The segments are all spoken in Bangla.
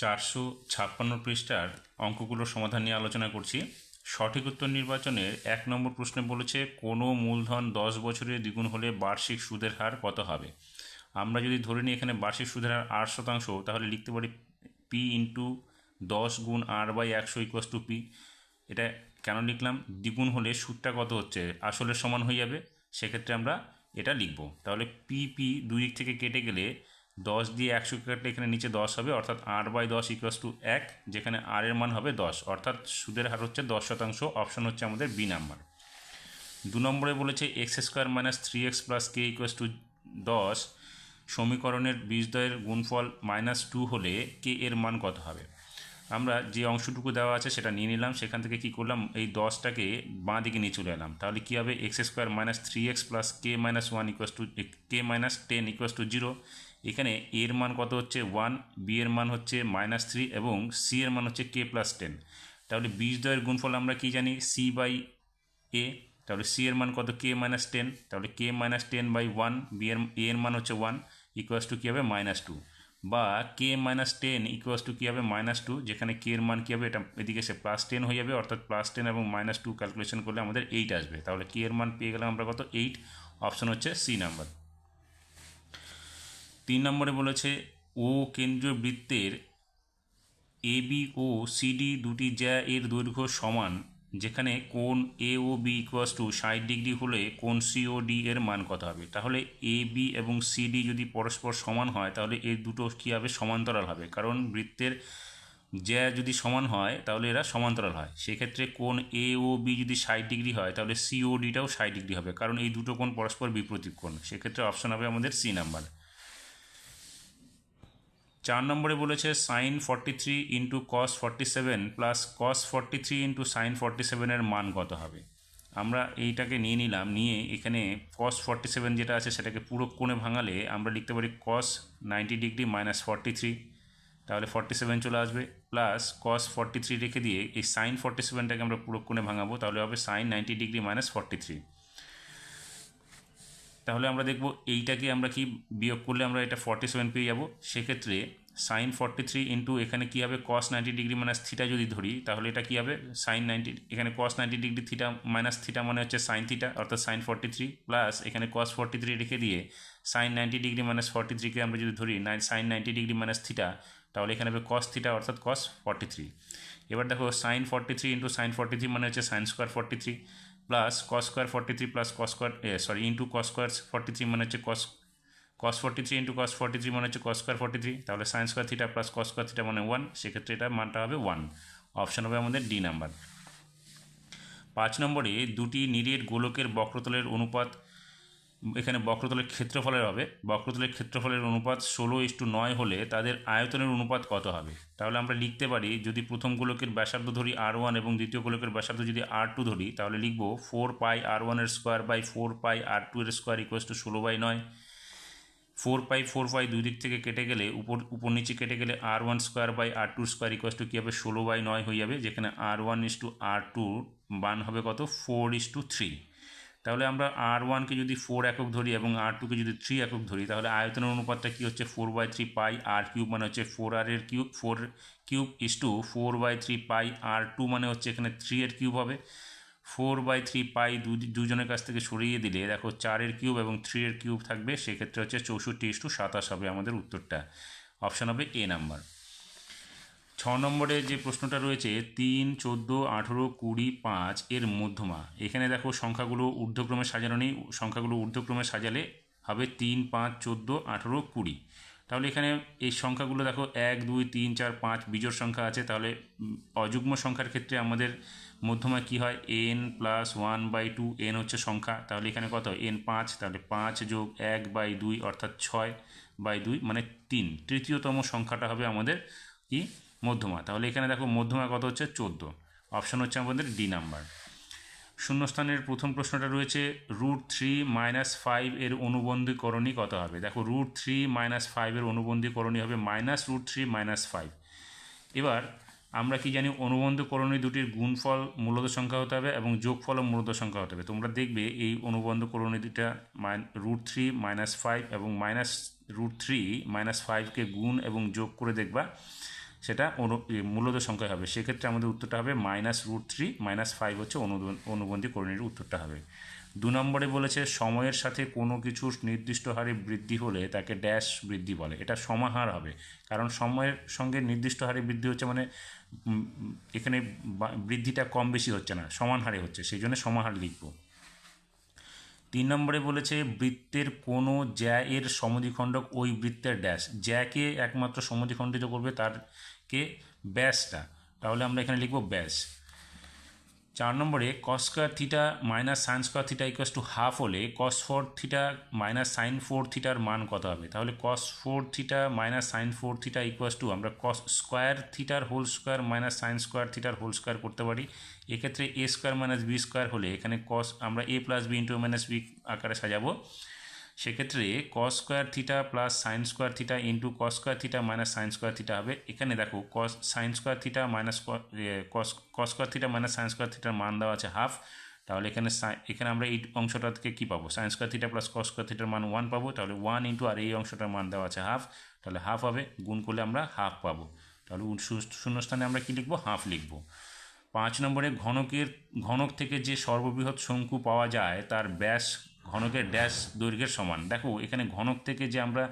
456 পৃষ্ঠার অঙ্কগুলোর সমাধান নিয়ে আলোচনা করছি। সঠিক উত্তর নির্বাচনের 1 নম্বর প্রশ্নে বলেছে কোনো মূলধন 10 বছরে দ্বিগুণ হলে বার্ষিক সুদের হার কত হবে। আমরা যদি ধরে নিই এখানে বার্ষিক সুদের হার 8%, তাহলে লিখতে পারি পি ইন্টু 10 গুণ R/100 ইকুয়াস টু পি। এটা কেন লিখলাম? দ্বিগুণ হলে সুদটা কত হচ্ছে, আসলের সমান হয়ে যাবে, সেক্ষেত্রে আমরা এটা লিখব। তাহলে পি দুই দিক থেকে কেটে গেলে 10 দিয়ে 100 কাটলে এখানে নিচে 10 হবে, অর্থাৎ R/10 ইকুয়াস টু 1, যেখানে আর এর মান হবে 10, অর্থাৎ সুদের হার হচ্ছে 10%। অপশন হচ্ছে আমাদের বি নাম্বার। 2 নম্বরে বলেছে x² - 3x + k equals to 10 সমীকরণের বীজদ্বয়ের গুণফল -2 হলে কে এর মান কত হবে। আমরা যে অংশটুকু দেওয়া আছে সেটা নিয়ে নিলাম, সেখান থেকে কি করলাম, এই 10টাকে বাঁ দিকে নিয়ে চলে এলাম। তাহলে কী হবে, x² - 3x + k - 1 equals to k - 10 equals to 0। এখানে এর মান কত হচ্ছে 1, বি এর মান হচ্ছে -3 এবং সি এর মান হচ্ছে k + 10। তাহলে বীজদ্বয়ের গুণফল আমরা কি জানি, c/a। তাহলে সি এর মান কত, k - 10, তাহলে k - 10/1, বি এর মান হচ্ছে 1 ইকুয়াস টু কী হবে -2, বা k - 10 ইকুয়াস টু কী হবে -2, যেখানে k এর মান কী হবে, এটা এদিকে এসে +10 হয়ে যাবে, অর্থাৎ +10 এবং -2 ক্যালকুলেশন করলে আমাদের 8 আসবে। তাহলে k এর মান পেয়ে গেলাম আমরা কত, 8। অপশন হচ্ছে সি নাম্বার। 3 নম্বরে বলেছে ও কেন্দ্রীয় বৃত্তের এবি ও সিডি দুটি জ্যা এর দৈর্ঘ্য সমান, যেখানে কোণ এ ও বি ইকুয়াস টু 60 ডিগ্রি হলে কোণ সি ও ডি এর মান কত হবে। তাহলে এ বি এবং সিডি যদি পরস্পর সমান হয় তাহলে এর দুটো কী হবে, সমান্তরাল হবে, কারণ বৃত্তের জ্যা যদি সমান হয় তাহলে এরা সমান্তরাল হয়। সেক্ষেত্রে কোণ এ ও বি যদি 60 ডিগ্রি হয় তাহলে সি ও ডিটাও 60 ডিগ্রি হবে, কারণ এই দুটো কোণ পরস্পর বিপরীত কোণ। সেক্ষেত্রে অপশন হবে আমাদের সি নাম্বার। 4 নম্বরে বলেছে sin 43 into cos 47 plus cos 43 into sin 47 এর মান কত হবে। আমরা এইটাকে নিয়ে নিলাম, নিয়ে এখানে cos 47 যেটা আছে সেটাকে পুরো কোণে ভাঙালে আমরা লিখতে পারি cos 90 ডিগ্রি মাইনাস 43, তাহলে 47 চলে আসবে, প্লাস cos 43 রেখে দিয়ে এই sin 47টাকে আমরা পুরো কোণে ভাঙাবো, তাহলে হবে sin 90 ডিগ্রি মাইনাস 43। তাহলে আমরা দেখব এইটাকে আমরা কি বিয়োগ করলে আমরা এটা 47 পেয়ে যাব। সেক্ষেত্রে সাইন 43 ইন্টু এখানে কী হবে, cos 90 ডিগ্রি মাইনাস থিটা যদি ধরি তাহলে এটা কী হবে, সাইন 90, এখানে cos 90 degree theta minus theta মানে হচ্ছে সাইন থিটা, অর্থাৎ সাইন 43, প্লাস এখানে cos 43 রেখে দিয়ে সাইন 90 ডিগ্রি মাইনাস 43কে আমরা যদি ধরি সাইন 90 ডিগ্রি মাইনাস থিটা, তাহলে এখানে হবে cos থিটা, অর্থাৎ cos 43। এবার দেখো সাইন 43 ইন্টু সাইন 43 মানে হচ্ছে sine square 43, plus cos square 43 plus cos square into cos square 43 মানে হচ্ছে cos 43 ইন্টু cos 43 মানে হচ্ছে cos স্কোয়ার 43, তাহলে sine square theta plus cos square theta মানে 1, সেক্ষেত্রে এটা মানটা হবে 1। অপশান হবে আমাদের ডি নাম্বার। 5 নম্বরে দুটি নিরেট গোলকের বক্রতলের অনুপাত, এখানে বক্রতলের ক্ষেত্রফলের হবে, বক্রতলের ক্ষেত্রফলের অনুপাত 16:9 হলে তাদের আয়তনের অনুপাত কত হবে। তাহলে আমরা লিখতে পারি, যদি প্রথম গোলকের ব্যাসার্ধ ধরি r1 এবং দ্বিতীয় গোলকের ব্যাসার্ধ যদি r2 ধরি, তাহলে লিখব 4πr1 এর স্কোয়ার বাই 4πr2 এর স্কোয়ার ইকুয়াস টু 16/9। 4π দুই দিক থেকে কেটে গেলে উপর নিচে কেটে গেলে r1 square by r2 square equals to কী হবে, 16/9 হয়ে যাবে, যেখানে r1:r2 মান হবে কত, 4:3। তাহলে আমরা r1কে যদি 4 একক ধরি এবং r2কে যদি 3 একক ধরি, তাহলে আয়তনের অনুপাতটা কী হচ্ছে, 4/3 পাই r³ মানে হচ্ছে 4r এর cube, 4 cube is to 4/3 pi r2 মানে হচ্ছে এখানে 3 এর কিউব হবে। 4/3 পাই দুজনের কাছ থেকে সরিয়ে দিলে দেখো 4 এর কিউব এবং 3 এর কিউব থাকবে, সেক্ষেত্রে হচ্ছে 64:27 হবে আমাদের উত্তরটা। অপশান হবে এ নাম্বার। 6 নম্বরে যে প্রশ্নটা রয়েছে 3, 14, 18, 20, 5 এর মধ্যমা। এখানে দেখো সংখ্যাগুলো ঊর্ধ্বক্রমে সাজানো নেই, সংখ্যাগুলো ঊর্ধ্বক্রমে সাজালে হবে 3, 5, 14, 18, 20। তাহলে এখানে এই সংখ্যাগুলো দেখো 1, 2, 3, 4, 5 বিজোড় সংখ্যা আছে, তাহলে অযুগ্ম সংখ্যার ক্ষেত্রে আমাদের মধ্যমা কি হয়, n + 1/2, n হচ্ছে সংখ্যা, তাহলে এখানে কত n 5, তাহলে 5 যোগ 1/2 অর্থাৎ 6/2 মানে 3, তৃতীয়তম সংখ্যাটা হবে আমাদের কি, মধ্যমা। তাহলে এখানে দেখো মধ্যমা কত হচ্ছে, 14। অপশান হচ্ছে আমাদের ডি নাম্বার। শূন্যস্থানের প্রথম প্রশ্নটা রয়েছে √3 - 5 এর অনুবন্ধীকরণী কত হবে। দেখো √3 - 5 এর অনুবন্ধীকরণী হবে -√3 - 5। এবার আমরা কি জানি, অনুবন্ধকরণী দুটির গুণফল মূলত সংখ্যা হতে হবে এবং যোগফলও মূলত সংখ্যা হতে হবে। তোমরা দেখবে এই অনুবন্ধকরণী দুটা √3 - 5 এবং -√3 - 5কে গুণ এবং যোগ করে দেখবা সেটা মূলদ সংখ্যা হবে। সেক্ষেত্রে আমাদের উত্তরটা হবে -√3 -5 হচ্ছে অনুবন্ধী করণীর উত্তরটা হবে। 2 নম্বরে বলেছে সময়ের সাথে কোনো কিছুর নির্দিষ্ট হারে বৃদ্ধি হলে তাকে ড্যাশ বৃদ্ধি বলে। এটা সমাহার হবে, কারণ সময়ের সঙ্গে নির্দিষ্ট হারে বৃদ্ধি হচ্ছে মানে এখানে বৃদ্ধিটা কম বেশি হচ্ছে না, সমান হারে হচ্ছে, সেই জন্য সমাহার লিখব। 3 নম্বরে বলেছে বৃত্তের কোনো জ্যা এর সমদ্বিখণ্ডক ওই বৃত্তের ড্যাশ। জ্যাকে একমাত্র সমদ্বিখণ্ডিত করবে তারকে ব্যাসটা, তাহলে আমরা এখানে লিখব ব্যাস। 4 নম্বরে cos square theta minus sine square theta equals to half হলে cos 4 থিটা মাইনাস সাইন 4 থিটার মান কত হবে? তাহলে cos 4 theta minus sine 4 theta equals to আমরা cos স্কয়ার থিটার whole square minus sine square থিটার হোল স্কয়ার করতে পারি। এক্ষেত্রে a square minus b square হলে এখানে cos আমরা a plus b into minus b আকারে সাজাবো। সেক্ষেত্রে cos square theta plus sign square theta into cos square theta minus sine square theta হবে। এখানে দেখো cos sign square theta minus cos square theta minus sine square থিটার মান দেওয়া আছে হাফ, তাহলে এখানে আমরা এই অংশটা থেকে কী পাবো? Sign square theta plus cos square থিটার মান 1 পাবো, তাহলে 1 ইন্টু আর এই অংশটার মান দেওয়া আছে হাফ, তাহলে হাফ হবে, গুণ করলে আমরা হাফ পাবো, তাহলে শূন্যস্থানে আমরা কী লিখবো? হাফ লিখবো। 5 নম্বরে ঘনক থেকে যে সর্ববৃহৎ শঙ্কু পাওয়া যায় তার ব্যাস ঘনকের ড্যাশ দৈর্ঘ্যের সমান। দেখো এখানে ঘনক থেকে যে আমরা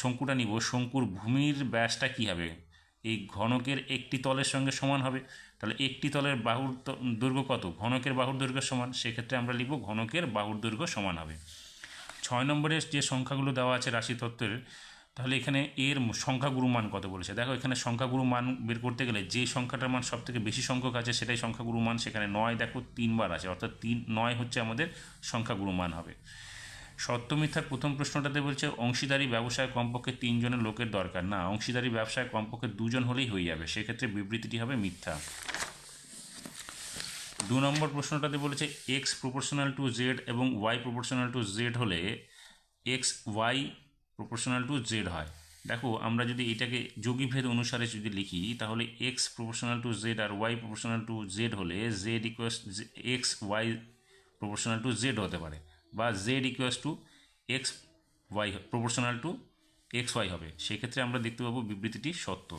শঙ্কুটা নিব, শঙ্কুর ভূমির ব্যাসটা কী হবে? এই ঘনকের একটি তলের সঙ্গে সমান হবে, তাহলে একটি তলের বাহুর দৈর্ঘ্য কত? ঘনকের বাহুর দৈর্ঘ্য সমান, সেক্ষেত্রে আমরা লিখব ঘনকের বাহুর দৈর্ঘ্য সমান হবে। 6 নম্বরের যে সংখ্যাগুলো দেওয়া আছে রাশিতত্ত্বের, তাহলে এখানে এর সংখ্যাগুরু মান কত বলেছে? দেখো এখানে সংখ্যাগুরু মান বের করতে গেলে যে সংখ্যাটার মান সব থেকে বেশি সংখ্যক আছে সেটাই সংখ্যাগুরু মান। সেখানে 9 দেখো 3 বার আছে, অর্থাৎ 9 হচ্ছে আমাদের সংখ্যাগুরু মান হবে। সত্য মিথ্যার প্রথম প্রশ্নটাতে বলছে অংশীদারি ব্যবসায় কমপক্ষে 3 জনের লোকের দরকার। না, অংশীদারি ব্যবসায় কমপক্ষে 2 জন হলেই হয়ে যাবে, সেক্ষেত্রে বিবৃতিটি হবে মিথ্যা। 2 নম্বর প্রশ্নটাতে বলেছে এক্স প্রপোর্শনাল টু জেড এবং ওয়াই প্রপোর্শনাল টু জেড হলে x Y proportional to z হয়। দেখো আমরা যদি এটাকে যোগীভেদ অনুসারে যদি লিখি, তাহলে এক্স প্রপোর্শনাল টু জেড আর ওয়াই প্রপোর্শনাল টু জেড হলে Z equals X Y proportional to Z হতে পারে, বা Z equals to X Y proportional to X Y হবে। সেক্ষেত্রে আমরা দেখতে পাবো বিবৃতিটি সত্য।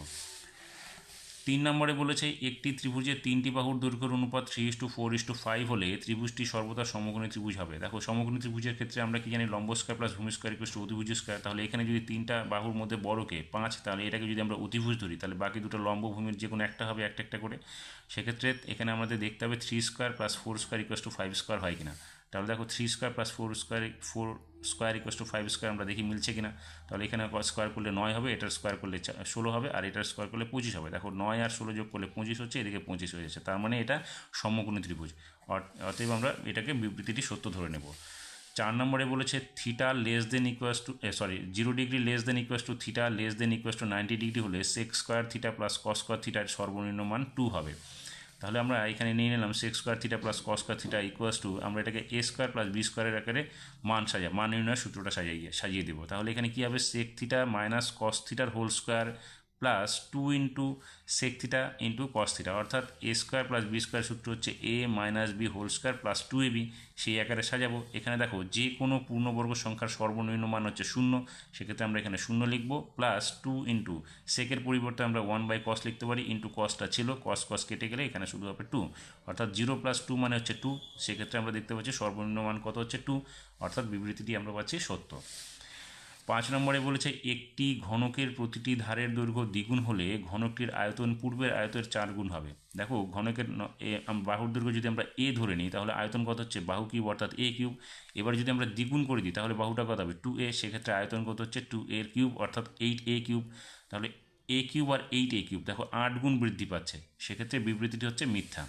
3 নম্বরে বলেছে একটি ত্রিভুজের 3টি বাহুর দৈর্ঘ্যের অনুপাত 3:4:5 হলে ত্রিভুজটি সর্বদা সমকোণী ত্রিভুজ হবে। দেখো সমকোণী ত্রিভুজের ক্ষেত্রে আমরা কি জানি? লম্ব স্কয়ার প্লাস ভূমি স্কয়ার ইকুয়ালস টু অতিভুজ স্কয়ার। তাহলে এখানে যদি 3টা বাহুর মধ্যে বড়কে 5, তাহলে এটাকে যদি আমরা অতিভুজ ধরি, তাহলে বাকি দুটো লম্ব ভূমির যে কোনো একটা হবে একটা করে। সেক্ষেত্রে এখানে আমাদের দেখতে হবে 3 square plus 4 square equals to 5 square হয় কিনা। তাহলে দেখো 3 square plus 4 square equals to 5 square আমরা দেখি মিলছে কিনা। তাহলে এখানে স্কয়ার করলে 9 হবে, এটার স্কয়ার করলে 16 হবে, আর এটার স্কয়ার করলে 25 হবে। দেখো 9 আর 16 যোগ করলে 25 হচ্ছে, এদিকে 25 হয়ে যাচ্ছে, তার মানে এটা সমকোণী ত্রিভুজ। অতএব আমরা এটাকে বিবৃতিটি সত্য ধরে নেব। 4 নম্বরে বলেছে theta less than equals to 0 degree less than equals to theta less than equals to 90 degree হলে sec square theta plus cos square থিটার সর্বনিম্ন মান 2 হবে। তাহলে আমরা এখানে নিয়ে নিলাম sec square theta plus cos square theta equals to, আমরা এটাকে এ স্কয়ার প্লাস বি স্কয়ারের আকারে মান নির্ণয়ের সূত্রটা সাজিয়ে দেবো। তাহলে এখানে কী হবে? সেক থিটা মাইনাস কস থিটার whole square plus 2 into sec theta into cos theta, অর্থাৎ A square plus B square সূত্র হচ্ছে A minus B whole square plus 2ab, সেই আকারে সাজাবো। এখানে দেখো যে কোনো পূর্ণবর্গ সংখ্যার সর্বনিম্ন মান হচ্ছে 0, সেক্ষেত্রে আমরা এখানে 0 লিখবো, প্লাস 2 ইন্টু সেকের পরিবর্তে আমরা 1/cos লিখতে পারি, ইন্টু কসটা ছিল, কস কেটে গেলে এখানে শুধু হবে 2, অর্থাৎ 0 প্লাস 2 মানে হচ্ছে 2। সেক্ষেত্রে আমরা দেখতে পাচ্ছি সর্বনিম্ন মান কত হচ্ছে 2, অর্থাৎ বিবৃতিটি আমরা পাচ্ছি সত্য। 5 নম্বরে বলেছে একটি ঘনকের প্রতিটি ধারের দৈর্ঘ্য দ্বিগুণ হলে ঘনকটির আয়তন পূর্বের আয়তের 4 গুণ হবে। দেখো ঘনকের বাহুর দৈর্ঘ্য যদি আমরা এ ধরে নিই, তাহলে আয়তন কত হচ্ছে? বাহু কিউব অর্থাৎ এ কিউব। এবার যদি আমরা দ্বিগুণ করে দিই, তাহলে বাহুটা কত হবে? 2a, সেক্ষেত্রে আয়তন কত হচ্ছে? 2a কিউব অর্থাৎ 8a কিউব। তাহলে a cube R 8a cube দেখো 8 গুণ বৃদ্ধি পাচ্ছে, সেক্ষেত্রে বিবৃতিটি হচ্ছে মিথ্যা।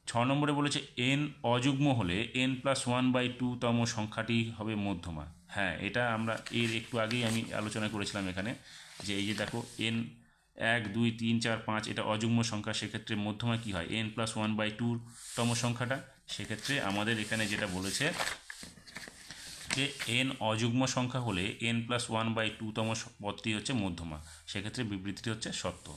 6 নম্বরে বলেছে n অযুগ্ম হলে n+1/2 তম সংখ্যাটি হবে মধ্যমা। হ্যাঁ, এটা আমরা এর একটু আগেই আমি আলোচনা করেছিলাম এখানে, যে এই যে দেখো n 1 2 3 4 5 এটা অযুগ্ম সংখ্যা, সেক্ষেত্রে মধ্যমা কী হয়? n+1/2 তম সংখ্যাটা। সেক্ষেত্রে আমাদের এখানে যেটা বলেছে যে n অযুগ্ম সংখ্যা হলে n+1/2 তম পদটি হচ্ছে মধ্যমা, সেক্ষেত্রে বিবৃতিটি হচ্ছে সত্য।